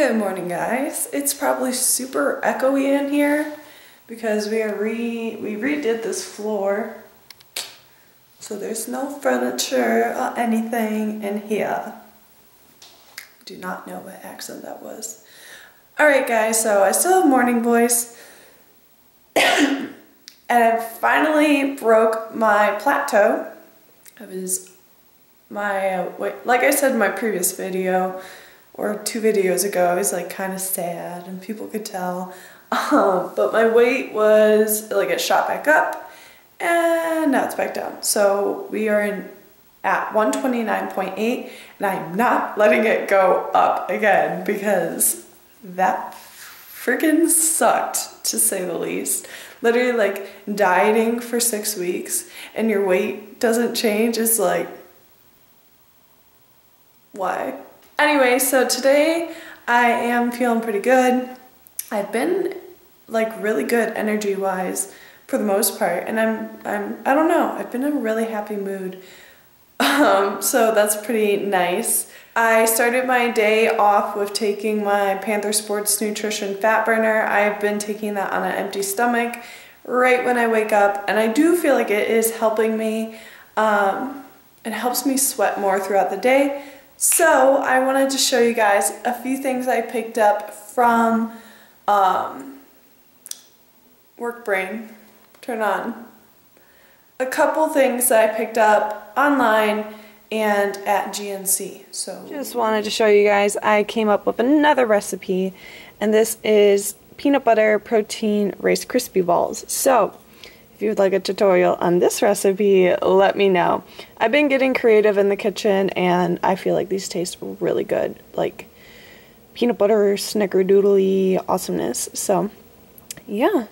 Good morning, guys. It's probably super echoey in here because we redid this floor, so there's no furniture or anything in here. Do not know what accent that was. Alright guys, so I still have morning voice and I finally broke my plateau. It was my, like I said in my previous video, or 2 videos ago, I was like kind of sad and people could tell. But my weight was, like, it shot back up and now it's back down. So we are at 129.8 and I'm not letting it go up again because that freaking sucked, to say the least. Literally, like, dieting for 6 weeks and your weight doesn't change is like, why? Anyway, so today I am feeling pretty good. I've been like really good energy wise for the most part, and I don't know, I've been in a really happy mood. So that's pretty nice. I started my day off with taking my Panther Sports Nutrition Fat Burner. I've been taking that on an empty stomach right when I wake up, and I do feel like it is helping me. It helps me sweat more throughout the day. So I wanted to show you guys a few things I picked up from Work Brain. Turn on. A couple things that I picked up online and at GNC. So just wanted to show you guys I came up with another recipe, and this is peanut butter protein Rice Krispie balls. So if you would like a tutorial on this recipe, let me know. I've been getting creative in the kitchen and I feel like these taste really good. Like peanut butter snickerdoodly awesomeness. So yeah.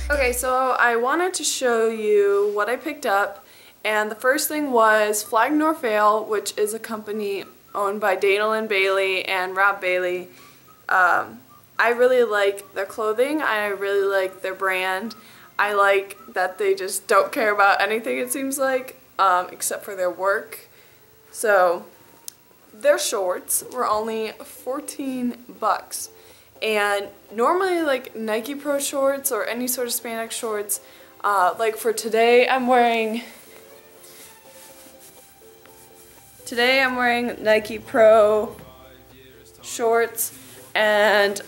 Okay, so I wanted to show you what I picked up, and the first thing was Flag Nor Fail, which is a company owned by Daniel and Bailey and Rob Bailey. I really like their clothing, I really like their brand. I like that they just don't care about anything, it seems like, except for their work. So their shorts were only 14 bucks. And normally, like, Nike Pro shorts or any sort of spandex shorts, like for today I'm wearing Nike Pro shorts, and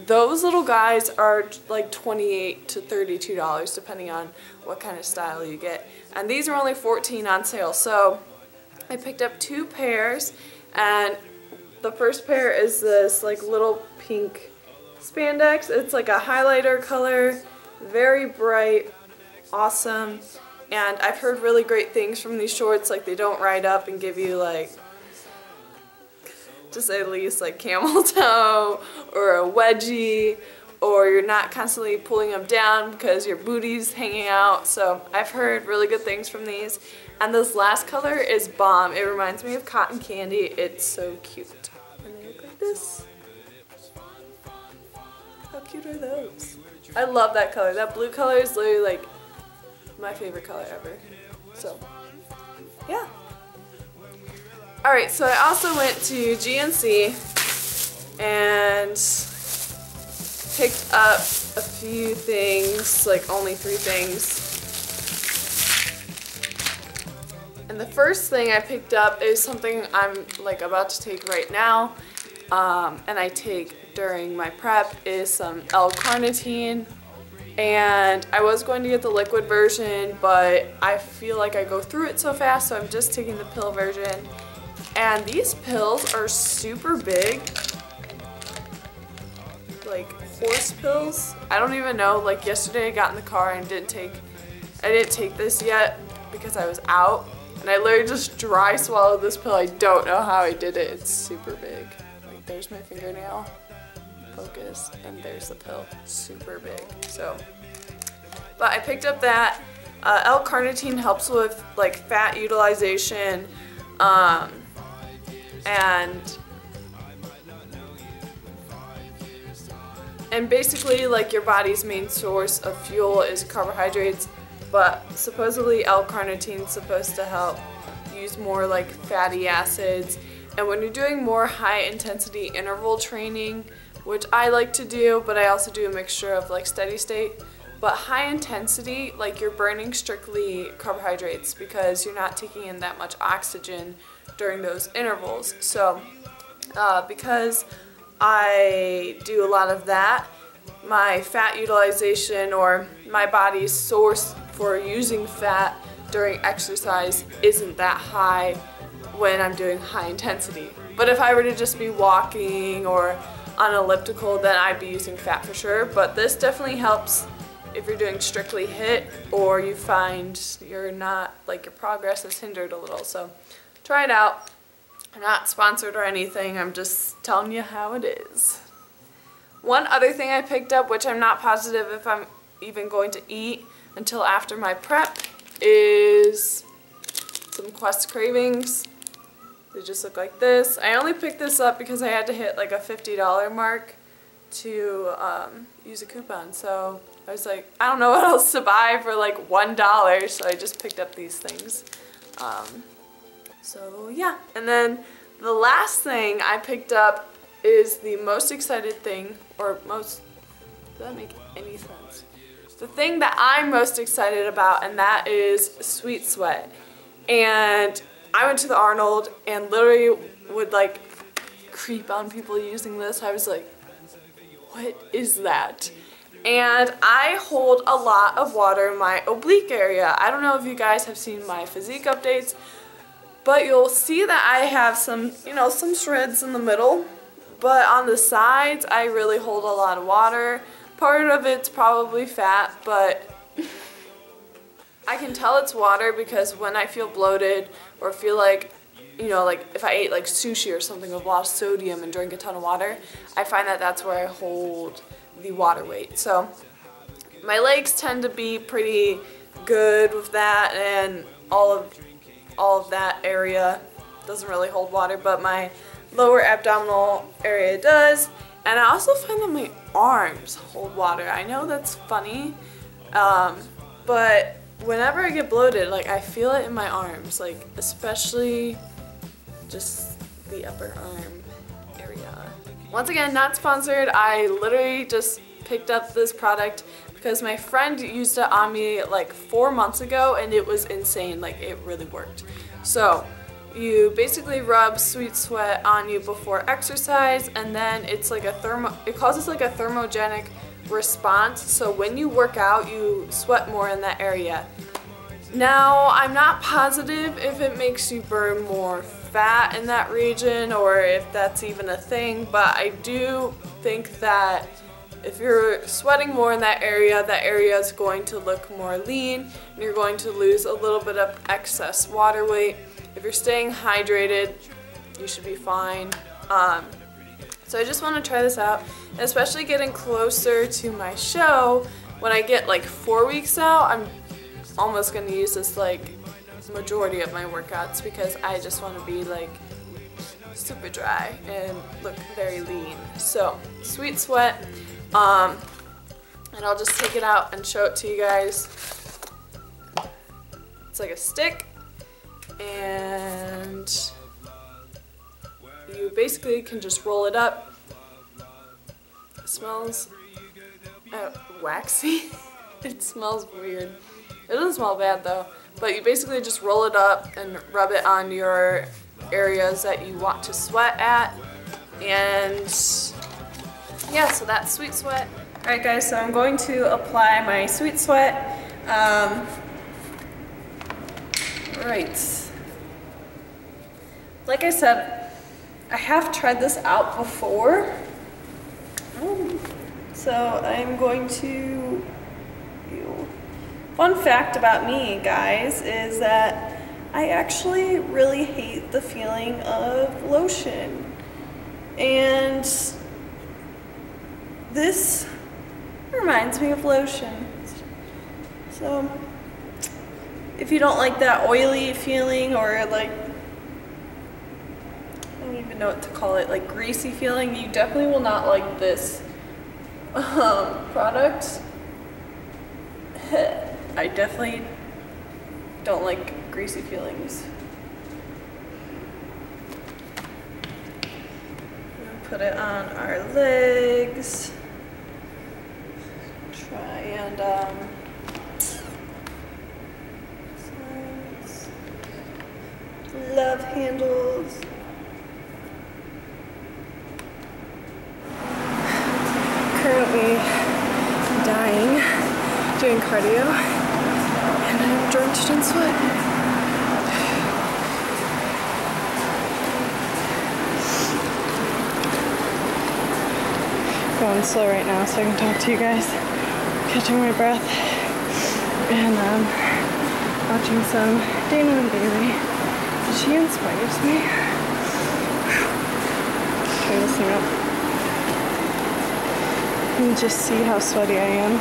those little guys are like $28 to $32 depending on what kind of style you get. And these are only 14 on sale, so I picked up 2 pairs, and the first pair is this like little pink spandex. It's like a highlighter color, very bright, awesome, and I've heard really great things from these shorts. Like, they don't ride up and give you, like, to say the least, like camel toe or a wedgie, or you're not constantly pulling them down because your booty's hanging out. So I've heard really good things from these, and this last color is bomb. It reminds me of cotton candy. It's so cute, and they look like this. How cute are those? I love that color. That blue color is literally like my favorite color ever. So, yeah. Alright, so I also went to GNC and picked up a few things, like only 3 things. And the first thing I picked up is something I'm like about to take right now, and I take during my prep, is some L-carnitine. And I was going to get the liquid version, but I feel like I go through it so fast, so I'm just taking the pill version. And these pills are super big, like horse pills. I don't even know, like yesterday I got in the car and I didn't take this yet because I was out, and I literally just dry swallowed this pill. I don't know how I did it. It's super big. Like, there's my fingernail focused, and there's the pill, super big. So But I picked up that. L-carnitine helps with like fat utilization, and basically like your body's main source of fuel is carbohydrates, but supposedly L-carnitine is supposed to help use more like fatty acids. And when you're doing more high intensity interval training, which I like to do, but I also do a mixture of like steady state, but high intensity, like you're burning strictly carbohydrates because you're not taking in that much oxygen during those intervals. So because I do a lot of that, my fat utilization, or my body's source for using fat during exercise, isn't that high when I'm doing high intensity. But if I were to just be walking or on elliptical, then I'd be using fat for sure. But this definitely helps if you're doing strictly HIIT, or you find you're not, like your progress is hindered a little. So try it out. I'm not sponsored or anything, I'm just telling you how it is. One other thing I picked up, which I'm not positive if I'm even going to eat until after my prep, is some Quest cravings. They just look like this. I only picked this up because I had to hit like a $50 mark to use a coupon. So I was like, I don't know what else to buy for like $1, so I just picked up these things. So yeah, and then the last thing I picked up is the most excited thing, or most, does that make any sense? The thing that I'm most excited about, and that is Sweet Sweat. And I went to the Arnold and literally would like creep on people using this. I was like, what is that? And I hold a lot of water in my oblique area. I don't know if you guys have seen my physique updates, but you'll see that I have some, you know, some shreds in the middle, but on the sides I really hold a lot of water. Part of it's probably fat, but I can tell it's water because when I feel bloated or feel like, you know, like if I ate like sushi or something with a lot of sodium and drink a ton of water, I find that that's where I hold the water weight. So my legs tend to be pretty good with that, and all of that area doesn't really hold water, but my lower abdominal area does. And I also find that my arms hold water. I know that's funny, but whenever I get bloated, like I feel it in my arms, like especially just the upper arm area. Once again, not sponsored. I literally just picked up this product because my friend used it on me like 4 months ago and it was insane. Like it really worked. So you basically rub Sweet Sweat on you before exercise, and then it's like it causes like a thermogenic response. So when you work out, you sweat more in that area. Now, I'm not positive if it makes you burn more fat in that region or if that's even a thing, but I do think that if you're sweating more in that area is going to look more lean, and you're going to lose a little bit of excess water weight. If you're staying hydrated, you should be fine. So I just want to try this out, and especially getting closer to my show. When I get like 4 weeks out, I'm almost going to use this like majority of my workouts because I just want to be like super dry and look very lean. So Sweet Sweat, and I'll just take it out and show it to you guys. It's like a stick, and you basically can just roll it up. It smells waxy. It smells weird. It doesn't smell bad though, but you basically just roll it up and rub it on your areas that you want to sweat at. And yeah, so that's Sweet Sweat. Alright guys, so I'm going to apply my Sweet Sweat. Right. Like I said, I have tried this out before. So I'm going to... Fun fact about me, guys, is that I actually really hate the feeling of lotion. And this reminds me of lotion. So if you don't like that oily feeling, or like, I don't even know what to call it, like greasy feeling, you definitely will not like this product. I definitely don't like greasy feelings. Put it on our legs. Try and sides. Love handles. Currently dying doing cardio, and I'm drenched in sweat. Going slow right now so I can talk to you guys, catching my breath, and watching some Dana and Bailey. She inspires me. Turn this thing up. And just see how sweaty I am.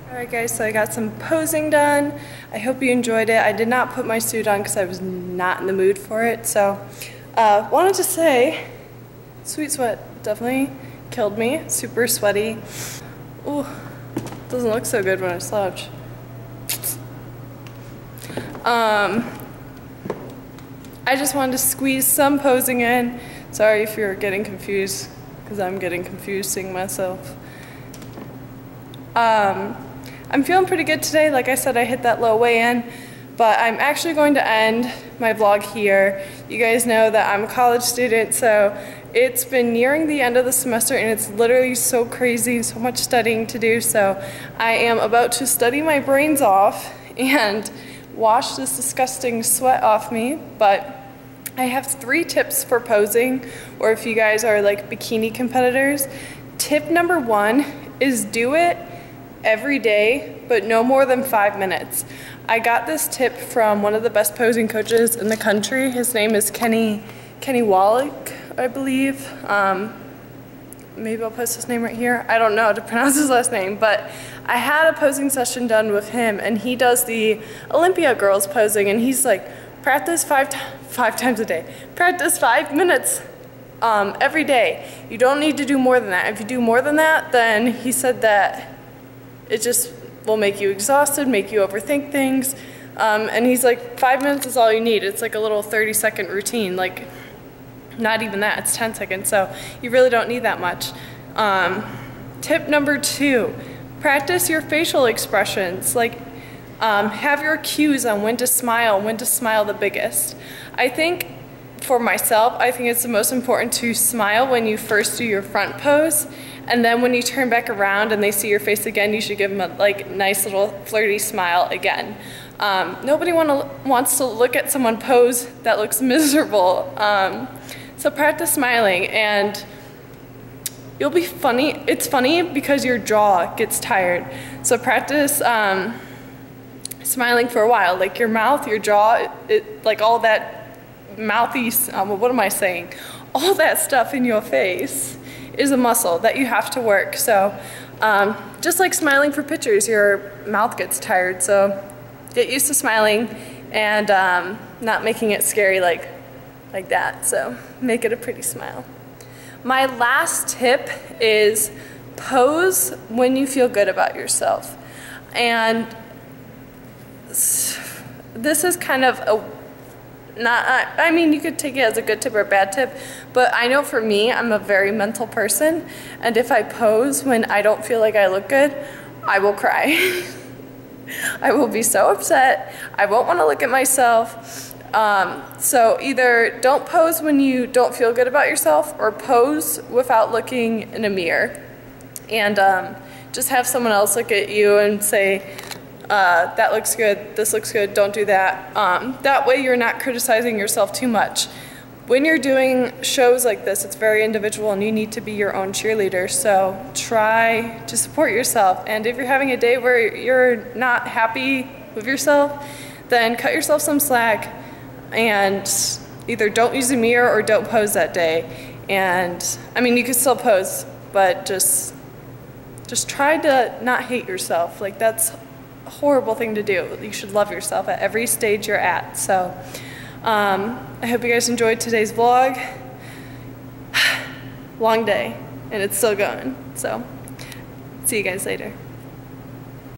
Alright guys, so I got some posing done. I hope you enjoyed it. I did not put my suit on because I was not in the mood for it. So, wanted to say, sweet sweat definitely killed me. Super sweaty. Ooh, doesn't look so good when I slouch. I just wanted to squeeze some posing in. Sorry if you're getting confused, because I'm getting confused seeing myself. I'm feeling pretty good today. Like I said, I hit that low weigh-in, but I'm actually going to end my vlog here. You guys know that I'm a college student, so it's been nearing the end of the semester and it's literally so crazy, so much studying to do. So I am about to study my brains off and wash this disgusting sweat off me, but I have 3 tips for posing, or if you guys are like bikini competitors. Tip number 1 is do it every day, but no more than 5 minutes. I got this tip from one of the best posing coaches in the country. His name is Kenny Wallach, I believe. Maybe I'll post his name right here. I don't know how to pronounce his last name, but I had a posing session done with him, and he does the Olympia girls posing, and he's like, practice five times a day. Practice 5 minutes every day. You don't need to do more than that. If you do more than that, then he said that it just will make you exhausted, make you overthink things. And he's like, 5 minutes is all you need. It's like a little 30-second routine. Like, not even that, it's 10 seconds. So you really don't need that much. Tip number 2, practice your facial expressions. Like, have your cues on when to smile the biggest. I think, for myself, I think it's the most important to smile when you first do your front pose, and then when you turn back around and they see your face again, you should give them a like nice little flirty smile again. Nobody wants to look at someone pose that looks miserable. So practice smiling, and you'll be funny. It's funny because your jaw gets tired. So practice smiling for a while, like your mouth, your jaw, like all that mouthy, what am I saying? All that stuff in your face is a muscle that you have to work. So just like smiling for pictures, your mouth gets tired. So get used to smiling and not making it scary like that. So make it a pretty smile. My last tip is pose when you feel good about yourself. And this is kind of I mean, you could take it as a good tip or a bad tip, but I know for me, I'm a very mental person, and if I pose when I don't feel like I look good, I will cry. I will be so upset. I won't want to look at myself. So either don't pose when you don't feel good about yourself, or pose without looking in a mirror. And just have someone else look at you and say, that looks good, this looks good, don't do that. That way you're not criticizing yourself too much. When you're doing shows like this, it's very individual and you need to be your own cheerleader, so try to support yourself. And if you're having a day where you're not happy with yourself, then cut yourself some slack and either don't use a mirror or don't pose that day. And I mean, you can still pose, but just try to not hate yourself. Like, that's a horrible thing to do. You should love yourself at every stage you're at. So I hope you guys enjoyed today's vlog. Long day, and it's still going. So see you guys later.